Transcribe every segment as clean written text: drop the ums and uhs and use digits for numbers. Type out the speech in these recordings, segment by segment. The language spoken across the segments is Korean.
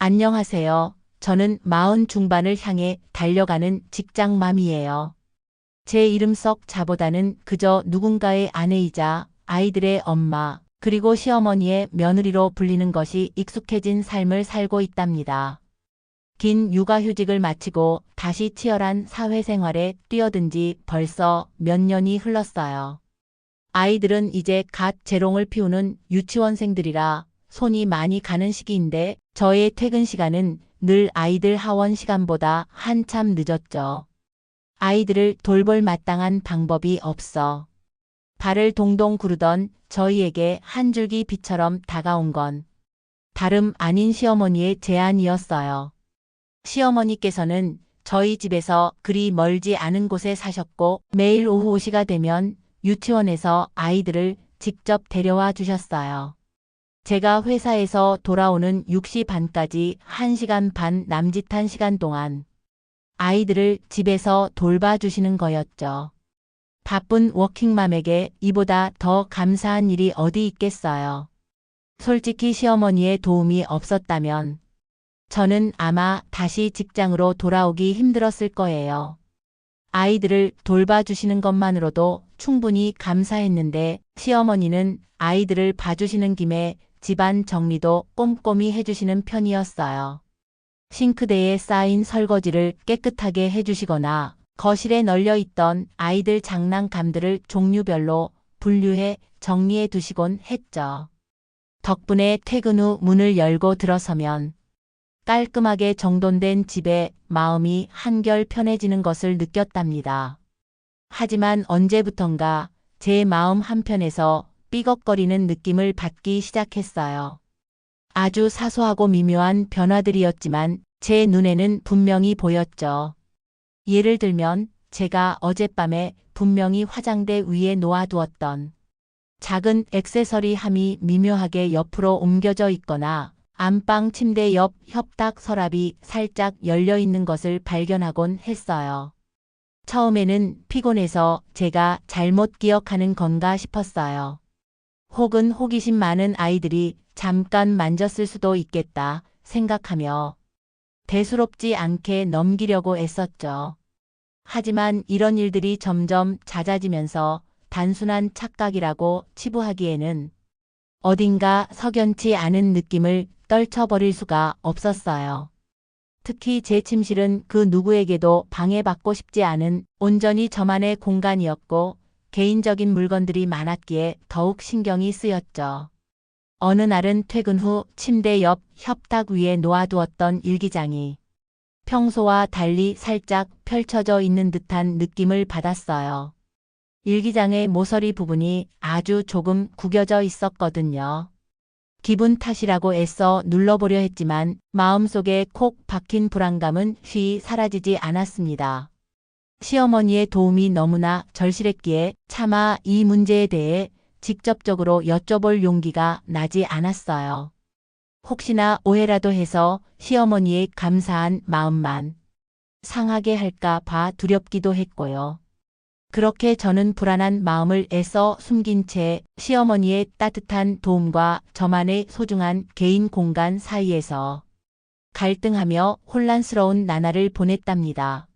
안녕하세요. 저는 40 중반을 향해 달려가는 직장맘이에요. 제 이름 속 자보다는 그저 누군가의 아내이자 아이들의 엄마, 그리고 시어머니의 며느리로 불리는 것이 익숙해진 삶을 살고 있답니다. 긴 육아휴직을 마치고 다시 치열한 사회생활에 뛰어든 지 벌써 몇 년이 흘렀어요. 아이들은 이제 갓 재롱을 피우는 유치원생들이라 손이 많이 가는 시기인데 저의 퇴근 시간은 늘 아이들 하원 시간보다 한참 늦었죠. 아이들을 돌볼 마땅한 방법이 없어 발을 동동 구르던 저희에게 한 줄기 빛처럼 다가온 건 다름 아닌 시어머니의 제안이었어요. 시어머니께서는 저희 집에서 그리 멀지 않은 곳에 사셨고 매일 오후 5시가 되면 유치원에서 아이들을 직접 데려와 주셨어요. 제가 회사에서 돌아오는 6시 반까지 1시간 반 남짓한 시간 동안 아이들을 집에서 돌봐주시는 거였죠. 바쁜 워킹맘에게 이보다 더 감사한 일이 어디 있겠어요. 솔직히 시어머니의 도움이 없었다면 저는 아마 다시 직장으로 돌아오기 힘들었을 거예요. 아이들을 돌봐주시는 것만으로도 충분히 감사했는데 시어머니는 아이들을 봐주시는 김에 집안 정리도 꼼꼼히 해주시는 편이었어요. 싱크대에 쌓인 설거지를 깨끗하게 해주시거나 거실에 널려있던 아이들 장난감들을 종류별로 분류해 정리해 두시곤 했죠. 덕분에 퇴근 후 문을 열고 들어서면 깔끔하게 정돈된 집에 마음이 한결 편해지는 것을 느꼈답니다. 하지만 언제부턴가 제 마음 한편에서 삐걱거리는 느낌을 받기 시작했어요. 아주 사소하고 미묘한 변화들이었지만 제 눈에는 분명히 보였죠. 예를 들면 제가 어젯밤에 분명히 화장대 위에 놓아두었던 작은 액세서리 함이 미묘하게 옆으로 옮겨져 있거나 안방 침대 옆 협탁 서랍이 살짝 열려 있는 것을 발견하곤 했어요. 처음에는 피곤해서 제가 잘못 기억하는 건가 싶었어요. 혹은 호기심 많은 아이들이 잠깐 만졌을 수도 있겠다 생각하며 대수롭지 않게 넘기려고 애썼죠. 하지만 이런 일들이 점점 잦아지면서 단순한 착각이라고 치부하기에는 어딘가 석연치 않은 느낌을 떨쳐버릴 수가 없었어요. 특히 제 침실은 그 누구에게도 방해받고 싶지 않은 온전히 저만의 공간이었고 개인적인 물건들이 많았기에 더욱 신경이 쓰였죠. 어느 날은 퇴근 후 침대 옆 협탁 위에 놓아두었던 일기장이 평소와 달리 살짝 펼쳐져 있는 듯한 느낌을 받았어요. 일기장의 모서리 부분이 아주 조금 구겨져 있었거든요. 기분 탓이라고 애써 눌러보려 했지만 마음속에 콕 박힌 불안감은 쉬이 사라지지 않았습니다. 시어머니의 도움이 너무나 절실했기에 차마 이 문제에 대해 직접적으로 여쭤볼 용기가 나지 않았어요. 혹시나 오해라도 해서 시어머니의 감사한 마음만 상하게 할까 봐 두렵기도 했고요. 그렇게 저는 불안한 마음을 애써 숨긴 채 시어머니의 따뜻한 도움과 저만의 소중한 개인 공간 사이에서 갈등하며 혼란스러운 나날을 보냈답니다.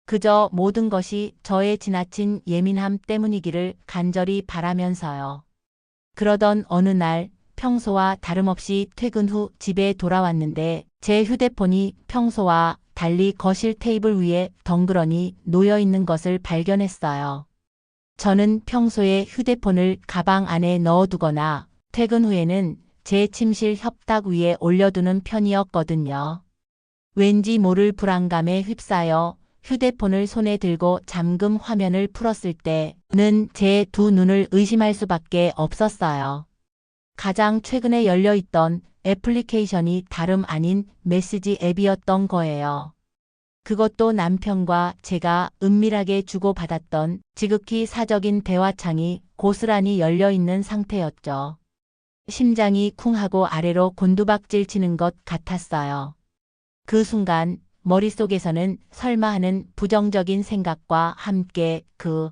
그저 모든 것이 저의 지나친 예민함 때문이기를 간절히 바라면서요. 그러던 어느 날 평소와 다름없이 퇴근 후 집에 돌아왔는데 제 휴대폰이 평소와 달리 거실 테이블 위에 덩그러니 놓여 있는 것을 발견했어요. 저는 평소에 휴대폰을 가방 안에 넣어두거나 퇴근 후에는 제 침실 협탁 위에 올려두는 편이었거든요. 왠지 모를 불안감에 휩싸여 휴대폰을 손에 들고 잠금 화면을 풀었을 때는 제 두 눈을 의심할 수밖에 없었어요. 가장 최근에 열려있던 애플리케이션이 다름 아닌 메시지 앱이었던 거예요. 그것도 남편과 제가 은밀하게 주고받았던 지극히 사적인 대화창이 고스란히 열려있는 상태였죠. 심장이 쿵하고 아래로 곤두박질 치는 것 같았어요. 그 순간 머릿속에서는 설마 하는 부정적인 생각과 함께 그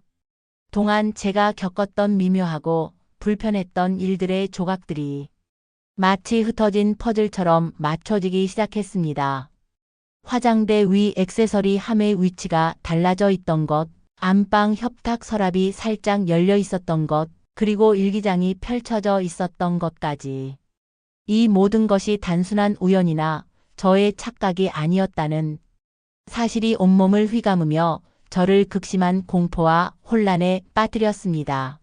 동안 제가 겪었던 미묘하고 불편했던 일들의 조각들이 마치 흩어진 퍼즐처럼 맞춰지기 시작했습니다. 화장대 위 액세서리 함의 위치가 달라져 있던 것, 안방 협탁 서랍이 살짝 열려 있었던 것, 그리고 일기장이 펼쳐져 있었던 것까지. 이 모든 것이 단순한 우연이나 저의 착각이 아니었다는 사실이 온몸을 휘감으며 저를 극심한 공포와 혼란에 빠뜨렸습니다.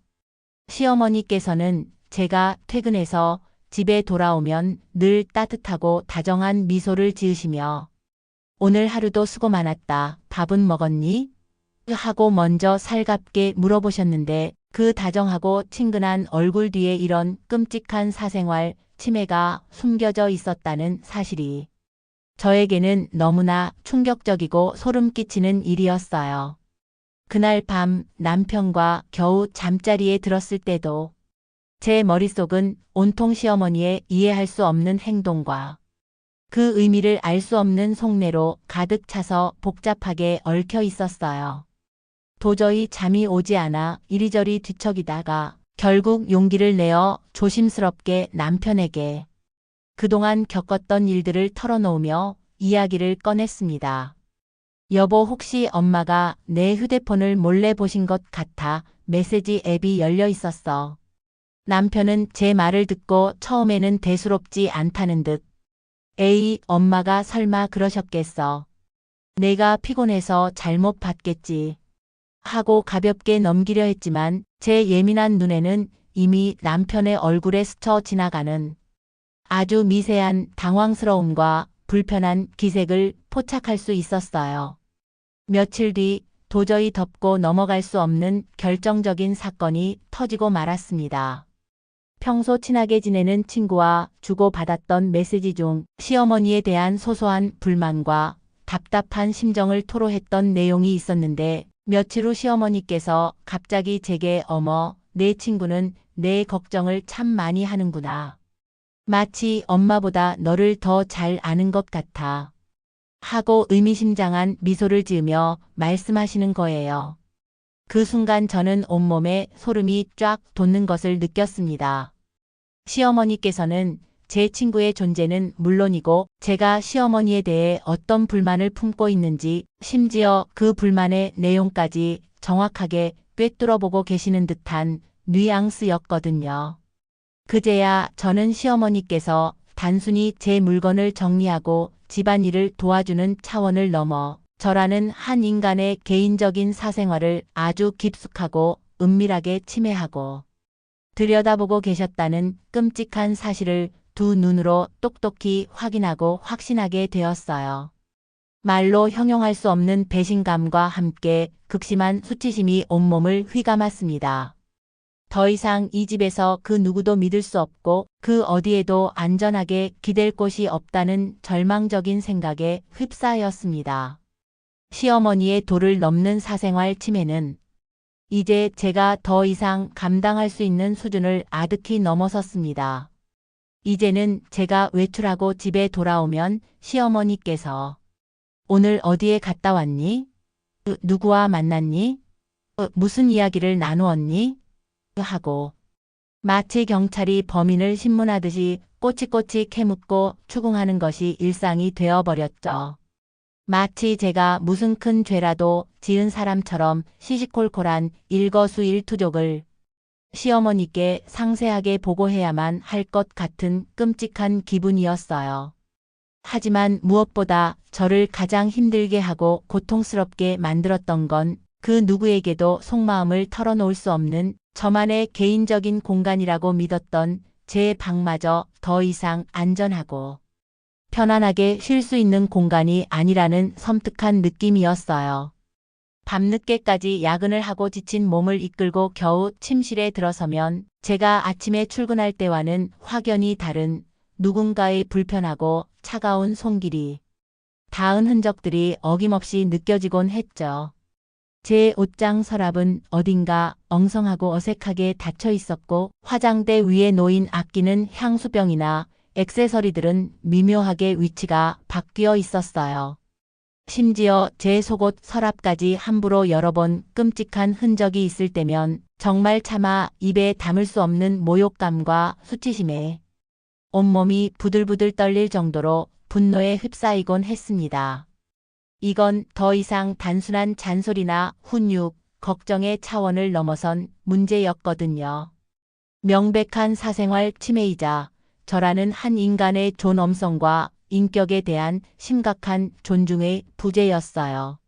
시어머니께서는 제가 퇴근해서 집에 돌아오면 늘 따뜻하고 다정한 미소를 지으시며 오늘 하루도 수고 많았다. 밥은 먹었니? 하고 먼저 살갑게 물어보셨는데 그 다정하고 친근한 얼굴 뒤에 이런 끔찍한 사생활 침해가 숨겨져 있었다는 사실이 저에게는 너무나 충격적이고 소름 끼치는 일이었어요. 그날 밤 남편과 겨우 잠자리에 들었을 때도 제 머릿속은 온통 시어머니의 이해할 수 없는 행동과 그 의미를 알 수 없는 속내로 가득 차서 복잡하게 얽혀 있었어요. 도저히 잠이 오지 않아 이리저리 뒤척이다가 결국 용기를 내어 조심스럽게 남편에게 그동안 겪었던 일들을 털어놓으며 이야기를 꺼냈습니다. 여보, 혹시 엄마가 내 휴대폰을 몰래 보신 것 같아 메시지 앱이 열려 있었어. 남편은 제 말을 듣고 처음에는 대수롭지 않다는 듯 에이, 엄마가 설마 그러셨겠어. 내가 피곤해서 잘못 봤겠지. 하고 가볍게 넘기려 했지만 제 예민한 눈에는 이미 남편의 얼굴에 스쳐 지나가는 아주 미세한 당황스러움과 불편한 기색을 포착할 수 있었어요. 며칠 뒤 도저히 덮고 넘어갈 수 없는 결정적인 사건이 터지고 말았습니다. 평소 친하게 지내는 친구와 주고받았던 메시지 중 시어머니에 대한 소소한 불만과 답답한 심정을 토로했던 내용이 있었는데 며칠 후 시어머니께서 갑자기 제게 어머, 내 친구는 내 걱정을 참 많이 하는구나. 마치 엄마보다 너를 더 잘 아는 것 같아. 하고 의미심장한 미소를 지으며 말씀하시는 거예요. 그 순간 저는 온몸에 소름이 쫙 돋는 것을 느꼈습니다. 시어머니께서는 제 친구의 존재는 물론이고 제가 시어머니에 대해 어떤 불만을 품고 있는지 심지어 그 불만의 내용까지 정확하게 꿰뚫어보고 계시는 듯한 뉘앙스였거든요. 그제야 저는 시어머니께서 단순히 제 물건을 정리하고 집안일을 도와주는 차원을 넘어 저라는 한 인간의 개인적인 사생활을 아주 깊숙하고 은밀하게 침해하고 들여다보고 계셨다는 끔찍한 사실을 두 눈으로 똑똑히 확인하고 확신하게 되었어요. 말로 형용할 수 없는 배신감과 함께 극심한 수치심이 온몸을 휘감았습니다. 더 이상 이 집에서 그 누구도 믿을 수 없고 그 어디에도 안전하게 기댈 곳이 없다는 절망적인 생각에 휩싸였습니다. 시어머니의 도를 넘는 사생활 침해는 이제 제가 더 이상 감당할 수 있는 수준을 아득히 넘어섰습니다. 이제는 제가 외출하고 집에 돌아오면 시어머니께서 오늘 어디에 갔다 왔니? 누구와 만났니? 무슨 이야기를 나누었니? 하고 마치 경찰이 범인을 신문하듯이 꼬치꼬치 캐묻고 추궁하는 것이 일상이 되어버렸죠. 마치 제가 무슨 큰 죄라도 지은 사람처럼 시시콜콜한 일거수일투족을 시어머니께 상세하게 보고해야만 할 것 같은 끔찍한 기분이었어요. 하지만 무엇보다 저를 가장 힘들게 하고 고통스럽게 만들었던 건 그 누구에게도 속마음을 털어놓을 수 없는 저만의 개인적인 공간이라고 믿었던 제 방마저 더 이상 안전하고 편안하게 쉴 수 있는 공간이 아니라는 섬뜩한 느낌이었어요. 밤늦게까지 야근을 하고 지친 몸을 이끌고 겨우 침실에 들어서면 제가 아침에 출근할 때와는 확연히 다른 누군가의 불편하고 차가운 손길이 닿은 흔적들이 어김없이 느껴지곤 했죠. 제 옷장 서랍은 어딘가 엉성하고 어색하게 닫혀 있었고 화장대 위에 놓인 아끼는 향수병이나 액세서리들은 미묘하게 위치가 바뀌어 있었어요. 심지어 제 속옷 서랍까지 함부로 열어본 끔찍한 흔적이 있을 때면 정말 차마 입에 담을 수 없는 모욕감과 수치심에 온몸이 부들부들 떨릴 정도로 분노에 휩싸이곤 했습니다. 이건 더 이상 단순한 잔소리나 훈육, 걱정의 차원을 넘어선 문제였거든요. 명백한 사생활 침해이자 저라는 한 인간의 존엄성과 인격에 대한 심각한 존중의 부재였어요.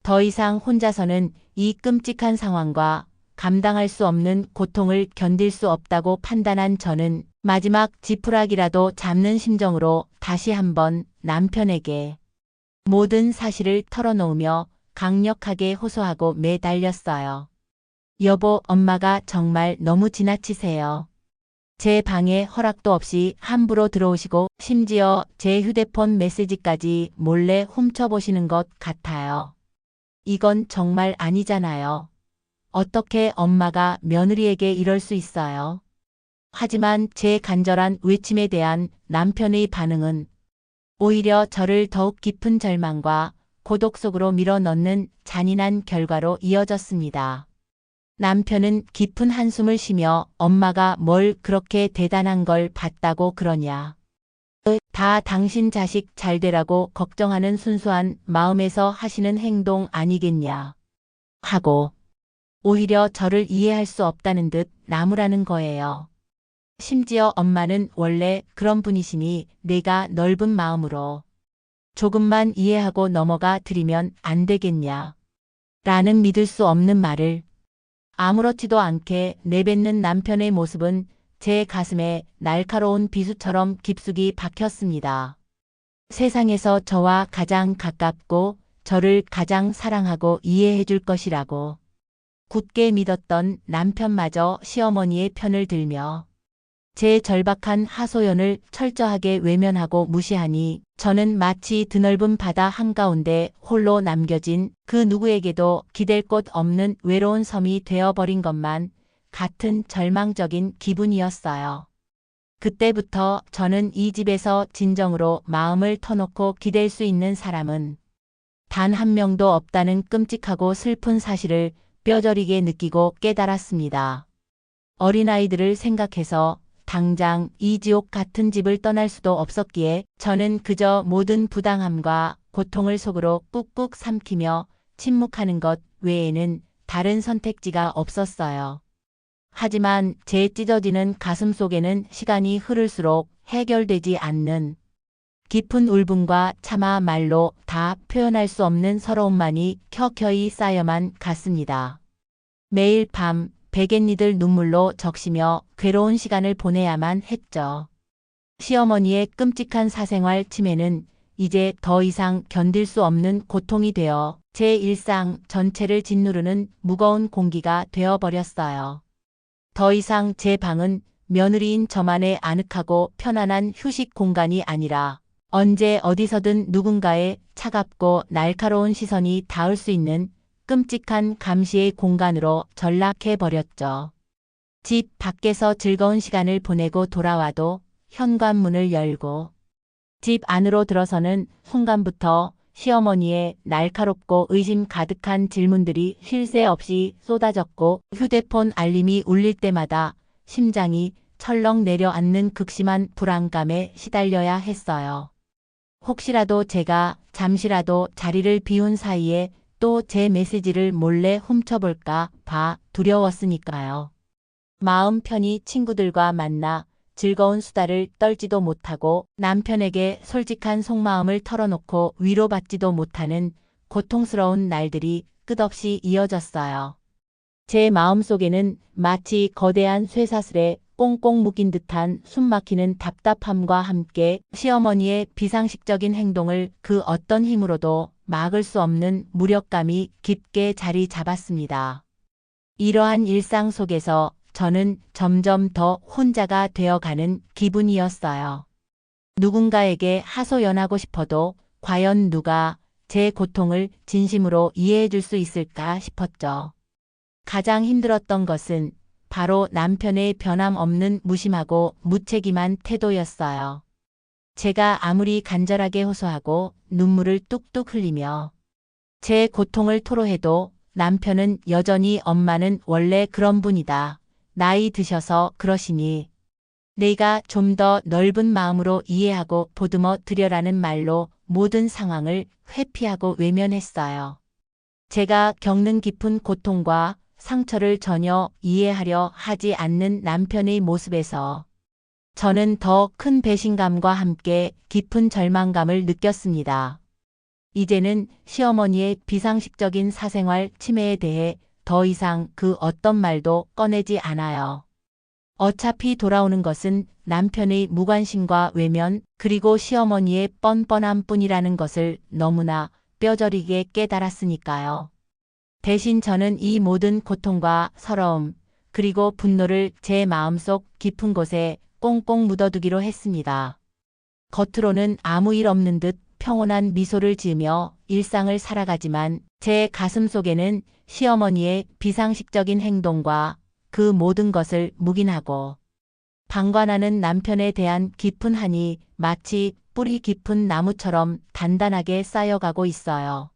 더 이상 혼자서는 이 끔찍한 상황과 감당할 수 없는 고통을 견딜 수 없다고 판단한 저는 마지막 지푸라기라도 잡는 심정으로 다시 한번 남편에게 모든 사실을 털어놓으며 강력하게 호소하고 매달렸어요. 여보, 엄마가 정말 너무 지나치세요. 제 방에 허락도 없이 함부로 들어오시고 심지어 제 휴대폰 메시지까지 몰래 훔쳐보시는 것 같아요. 이건 정말 아니잖아요. 어떻게 엄마가 며느리에게 이럴 수 있어요? 하지만 제 간절한 외침에 대한 남편의 반응은 오히려 저를 더욱 깊은 절망과 고독 속으로 밀어넣는 잔인한 결과로 이어졌습니다. 남편은 깊은 한숨을 쉬며 엄마가 뭘 그렇게 대단한 걸 봤다고 그러냐. 다 당신 자식 잘 되라고 걱정하는 순수한 마음에서 하시는 행동 아니겠냐. 하고 오히려 저를 이해할 수 없다는 듯 나무라는 거예요. 심지어 엄마는 원래 그런 분이시니 내가 넓은 마음으로 조금만 이해하고 넘어가 드리면 안 되겠냐. 라는 믿을 수 없는 말을 아무렇지도 않게 내뱉는 남편의 모습은 제 가슴에 날카로운 비수처럼 깊숙이 박혔습니다. 세상에서 저와 가장 가깝고 저를 가장 사랑하고 이해해 줄 것이라고 굳게 믿었던 남편마저 시어머니의 편을 들며 제 절박한 하소연을 철저하게 외면하고 무시하니 저는 마치 드넓은 바다 한가운데 홀로 남겨진 그 누구에게도 기댈 곳 없는 외로운 섬이 되어버린 것만 같은 절망적인 기분이었어요. 그때부터 저는 이 집에서 진정으로 마음을 터놓고 기댈 수 있는 사람은 단 한 명도 없다는 끔찍하고 슬픈 사실을 뼈저리게 느끼고 깨달았습니다. 어린아이들을 생각해서 당장 이 지옥 같은 집을 떠날 수도 없었기에 저는 그저 모든 부당함과 고통을 속으로 꾹꾹 삼키며 침묵하는 것 외에는 다른 선택지가 없었어요. 하지만 제 찢어지는 가슴 속에는 시간이 흐를수록 해결되지 않는 깊은 울분과 차마 말로 다 표현할 수 없는 서러움만이 켜켜이 쌓여만 갔습니다. 매일 밤 베갯니들 눈물로 적시며 괴로운 시간을 보내야만 했죠. 시어머니의 끔찍한 사생활 침해는 이제 더 이상 견딜 수 없는 고통이 되어 제 일상 전체를 짓누르는 무거운 공기가 되어버렸어요. 더 이상 제 방은 며느리인 저만의 아늑하고 편안한 휴식 공간이 아니라 언제 어디서든 누군가의 차갑고 날카로운 시선이 닿을 수 있는 끔찍한 감시의 공간으로 전락해버렸죠. 집 밖에서 즐거운 시간을 보내고 돌아와도 현관문을 열고 집 안으로 들어서는 순간부터 시어머니의 날카롭고 의심 가득한 질문들이 쉴 새 없이 쏟아졌고 휴대폰 알림이 울릴 때마다 심장이 철렁 내려앉는 극심한 불안감에 시달려야 했어요. 혹시라도 제가 잠시라도 자리를 비운 사이에 또 제 메시지를 몰래 훔쳐볼까 봐 두려웠으니까요. 마음 편히 친구들과 만나 즐거운 수다를 떨지도 못하고 남편에게 솔직한 속마음을 털어놓고 위로받지도 못하는 고통스러운 날들이 끝없이 이어졌어요. 제 마음속에는 마치 거대한 쇠사슬에 꽁꽁 묶인 듯한 숨막히는 답답함과 함께 시어머니의 비상식적인 행동을 그 어떤 힘으로도 막을 수 없는 무력감이 깊게 자리 잡았습니다. 이러한 일상 속에서 저는 점점 더 혼자가 되어가는 기분이었어요. 누군가에게 하소연하고 싶어도 과연 누가 제 고통을 진심으로 이해해 줄 수 있을까 싶었죠. 가장 힘들었던 것은 바로 남편의 변함없는 무심하고 무책임한 태도였어요. 제가 아무리 간절하게 호소하고 눈물을 뚝뚝 흘리며 제 고통을 토로해도 남편은 여전히 엄마는 원래 그런 분이다. 나이 드셔서 그러시니 내가 좀 더 넓은 마음으로 이해하고 보듬어 드려라는 말로 모든 상황을 회피하고 외면했어요. 제가 겪는 깊은 고통과 상처를 전혀 이해하려 하지 않는 남편의 모습에서 저는 더 큰 배신감과 함께 깊은 절망감을 느꼈습니다. 이제는 시어머니의 비상식적인 사생활 침해에 대해 더 이상 그 어떤 말도 꺼내지 않아요. 어차피 돌아오는 것은 남편의 무관심과 외면, 그리고 시어머니의 뻔뻔함 뿐이라는 것을 너무나 뼈저리게 깨달았으니까요. 대신 저는 이 모든 고통과 서러움, 그리고 분노를 제 마음속 깊은 곳에 꽁꽁 묻어두기로 했습니다. 겉으로는 아무 일 없는 듯 평온한 미소를 지으며 일상을 살아가지만 제 가슴 속에는 시어머니의 비상식적인 행동과 그 모든 것을 묵인하고 방관하는 남편에 대한 깊은 한이 마치 뿌리 깊은 나무처럼 단단하게 쌓여가고 있어요.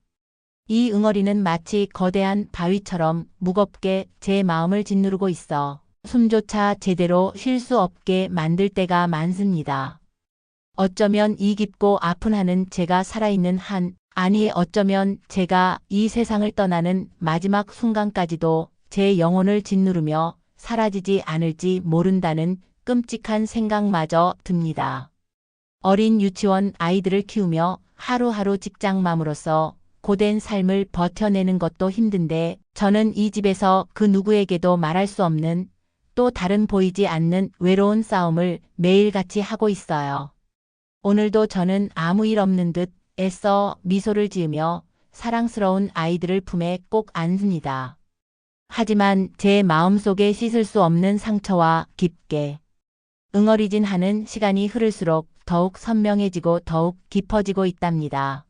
이 응어리는 마치 거대한 바위처럼 무겁게 제 마음을 짓누르고 있어 숨조차 제대로 쉴 수 없게 만들 때가 많습니다. 어쩌면 이 깊고 아픈 한은 제가 살아있는 한, 아니 어쩌면 제가 이 세상을 떠나는 마지막 순간까지도 제 영혼을 짓누르며 사라지지 않을지 모른다는 끔찍한 생각마저 듭니다. 어린 유치원 아이들을 키우며 하루하루 직장맘으로서 고된 삶을 버텨내는 것도 힘든데 저는 이 집에서 그 누구에게도 말할 수 없는 또 다른 보이지 않는 외로운 싸움을 매일같이 하고 있어요. 오늘도 저는 아무 일 없는 듯 애써 미소를 지으며 사랑스러운 아이들을 품에 꼭 안습니다. 하지만 제 마음속에 씻을 수 없는 상처와 깊게 응어리진 한은 시간이 흐를수록 더욱 선명해지고 더욱 깊어지고 있답니다.